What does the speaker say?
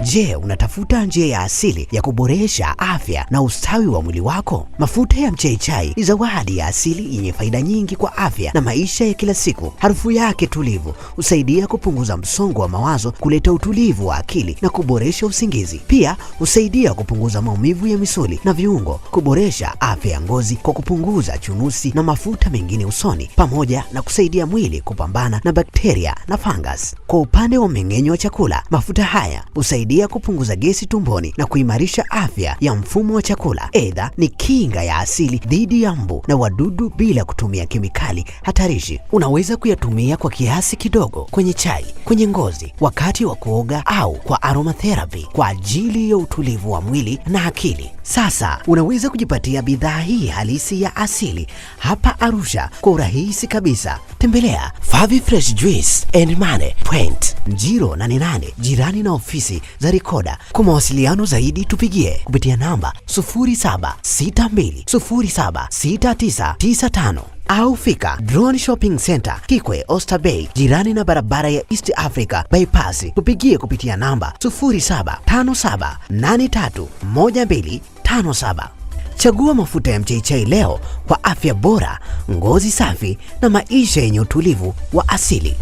Je, unatafuta njia ya asili ya kuboresha afya na ustawi wa mwili wako? Mafuta ya mchaichai ni zawadi ya asili yenye faida nyingi kwa afya na maisha ya kila siku. Harufu yake tulivu husaidia kupunguza msongo wa mawazo, kuleta utulivu wa akili na kuboresha usingizi. Pia husaidia kupunguza maumivu ya misuli na viungo, kuboresha afya ya ngozi kwa kupunguza chunusi na mafuta mengine usoni, pamoja na kusaidia mwili kupambana na bakteria na fungus. Kwa upande wa mmeng'enyo wa chakula, mafuta haya husaidia kupunguza gesi tumboni na kuimarisha afya ya mfumo wa chakula. Aidha, ni kinga ya asili dhidi ya mbu na wadudu bila kutumia kemikali hatarishi. Unaweza kuyatumia kwa kiasi kidogo kwenye chai, kwenye ngozi, wakati wa kuoga au kwa aromatherapy kwa ajili ya utulivu wa mwili na akili. Sasa unaweza kujipatia bidhaa hii halisi ya asili hapa Arusha kwa urahisi kabisa. Tembelea Favi Fresh Juice and Money Point Njiro 88, jirani na ofisi za Rikoda. Kwa mawasiliano zaidi tupigie kupitia namba 0762076995 au fika Drone Shopping Center Kikwe Oyster Bay, jirani na barabara ya East Africa Bypass. Tupigie kupitia namba 0757831257. Chagua mafuta ya mchaichai leo kwa afya bora, ngozi safi na maisha yenye utulivu wa asili.